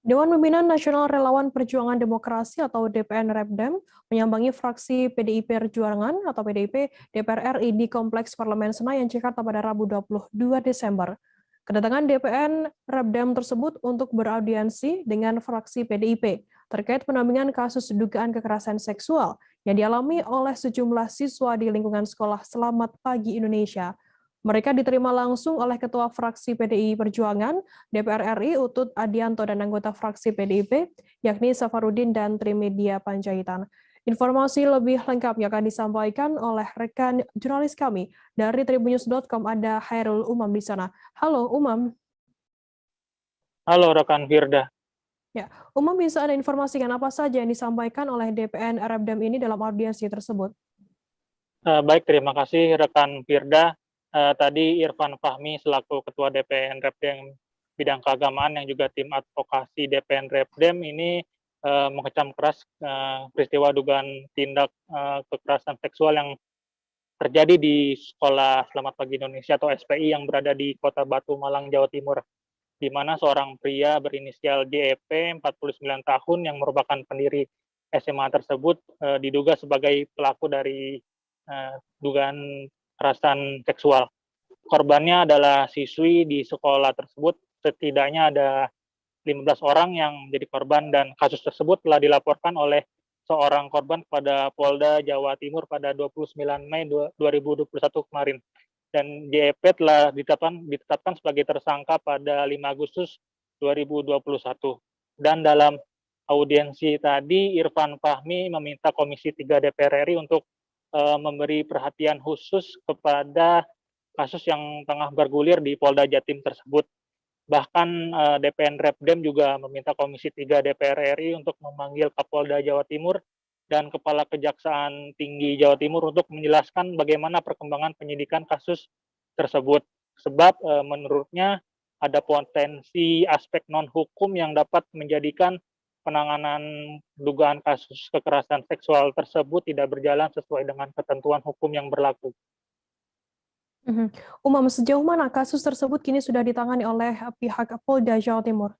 Dewan Pembina Nasional Relawan Perjuangan Demokrasi atau DPN Repdem menyambangi fraksi PDIP Perjuangan atau PDIP DPR RI di Kompleks Parlemen Senayan, Jakarta pada Rabu 22 Desember. Kedatangan DPN Repdem tersebut untuk beraudiensi dengan fraksi PDIP terkait pendampingan kasus dugaan kekerasan seksual yang dialami oleh sejumlah siswa di lingkungan sekolah Selamat Pagi Indonesia. Mereka diterima langsung oleh Ketua Fraksi PDI Perjuangan, DPR RI Utut Adianto dan anggota fraksi PDIP, yakni Safarudin dan Trimedia Panjaitan. Informasi lebih lengkapnya akan disampaikan oleh rekan jurnalis kami dari tribunnews.com, ada Hairul Umam di sana. Halo Umam. Halo rekan Firda. Ya, Umam bisa ada informasikan apa saja yang disampaikan oleh DPN Repdem ini dalam audiensi tersebut? Baik, terima kasih rekan Firda. Tadi Irfan Fahmi selaku Ketua DPN Repdem bidang keagamaan yang juga tim advokasi DPN Repdem ini mengecam keras peristiwa dugaan tindak kekerasan seksual yang terjadi di Sekolah Selamat Pagi Indonesia atau SPI yang berada di Kota Batu, Malang, Jawa Timur, di mana seorang pria berinisial JEP, 49 tahun, yang merupakan pendiri SMA tersebut, diduga sebagai pelaku dari dugaan kekerasan seksual. Korbannya adalah siswi di sekolah tersebut. Setidaknya ada 15 orang yang menjadi korban dan kasus tersebut telah dilaporkan oleh seorang korban kepada Polda Jawa Timur pada 29 Mei 2021 kemarin. Dan JEP telah ditetapkan sebagai tersangka pada 5 Agustus 2021. Dan dalam audiensi tadi, Irfan Fahmi meminta Komisi 3 DPR RI untuk memberi perhatian khusus kepada kasus yang tengah bergulir di Polda Jatim tersebut. Bahkan DPN Repdem juga meminta Komisi 3 DPR RI untuk memanggil Kapolda Jawa Timur dan Kepala Kejaksaan Tinggi Jawa Timur untuk menjelaskan bagaimana perkembangan penyidikan kasus tersebut. Sebab menurutnya ada potensi aspek non-hukum yang dapat menjadikan penanganan dugaan kasus kekerasan seksual tersebut tidak berjalan sesuai dengan ketentuan hukum yang berlaku. Umam, sejauh mana kasus tersebut kini sudah ditangani oleh pihak Polda Jawa Timur?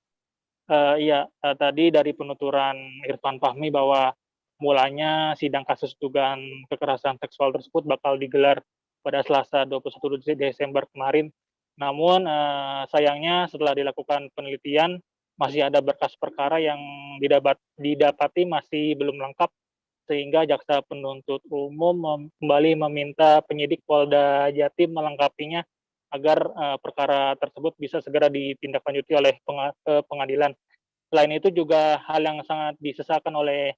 Iya, tadi dari penuturan Irfan Fahmi bahwa mulanya sidang kasus dugaan kekerasan seksual tersebut bakal digelar pada Selasa 21 Desember kemarin. Namun sayangnya setelah dilakukan penelitian, masih ada berkas perkara yang didapati masih belum lengkap, sehingga jaksa penuntut umum kembali meminta penyidik Polda Jatim melengkapinya agar perkara tersebut bisa segera ditindaklanjuti oleh pengadilan. Selain itu juga hal yang sangat disesalkan oleh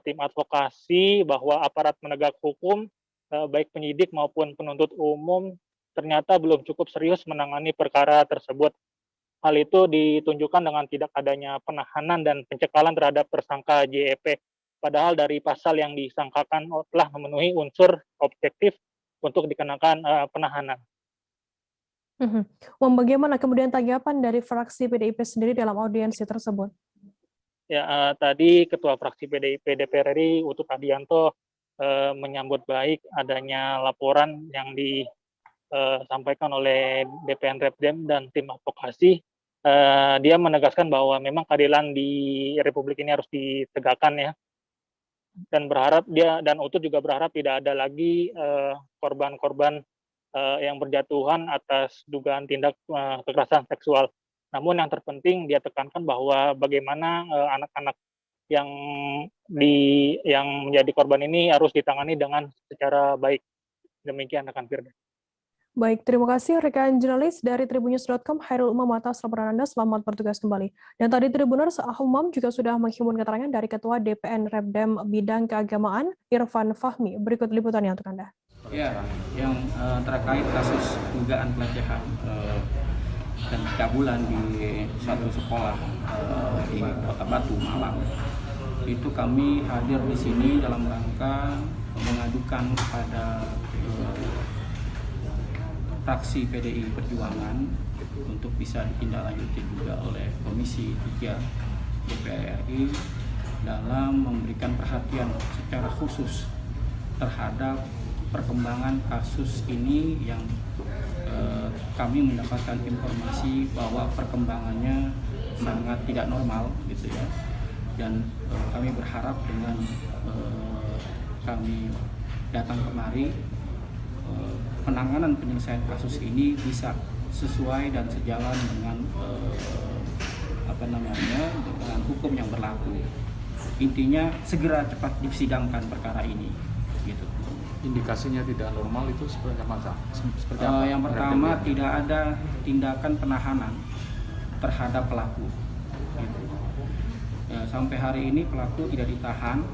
tim advokasi bahwa aparat penegak hukum, baik penyidik maupun penuntut umum, ternyata belum cukup serius menangani perkara tersebut. Hal itu ditunjukkan dengan tidak adanya penahanan dan pencekalan terhadap tersangka JEP. Padahal dari pasal yang disangkakan telah memenuhi unsur objektif untuk dikenakan penahanan. Bagaimana kemudian tanggapan dari fraksi PDIP sendiri dalam audiensi tersebut? Ya, tadi Ketua Fraksi PDIP DPR RI Utut Adianto menyambut baik adanya laporan yang disampaikan oleh DPN Repdem dan tim advokasi. Dia menegaskan bahwa memang keadilan di Republik ini harus ditegakkan ya, dan berharap Utut juga berharap tidak ada lagi korban-korban yang berjatuhan atas dugaan tindak kekerasan seksual. Namun yang terpenting dia tekankan bahwa bagaimana anak-anak yang menjadi korban ini harus ditangani dengan secara baik. Demikian rekan Firda. Baik, terima kasih rekan jurnalis dari tribunnews.com, Hairul Umam, atas laporan Anda. Selamat bertugas kembali. Dan tadi Tribuners, Umam juga sudah menghimpun keterangan dari Ketua DPN Repdem bidang keagamaan, Irfan Fahmi. Berikut liputannya untuk Anda. Ya, yang terkait kasus dugaan pelecehan dan pencabulan di suatu sekolah di Kota Batu, Malang, itu kami hadir di sini dalam rangka mengadukan kepada fraksi PDI Perjuangan untuk bisa ditindaklanjuti juga oleh Komisi 3 DPR RI dalam memberikan perhatian secara khusus terhadap perkembangan kasus ini yang kami mendapatkan informasi bahwa perkembangannya sangat tidak normal gitu ya. Dan kami berharap dengan kami datang kemari, penanganan penyelesaian kasus ini bisa sesuai dan sejalan dengan dengan hukum yang berlaku. Intinya segera cepat disidangkan perkara ini gitu. Indikasinya tidak normal itu seperti apa? Yang pertama, tidak ada tindakan penahanan terhadap pelaku gitu. Ya, sampai hari ini pelaku tidak ditahan,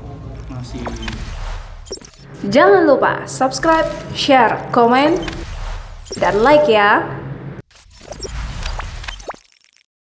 masih. Jangan lupa subscribe, share, komen, dan like ya.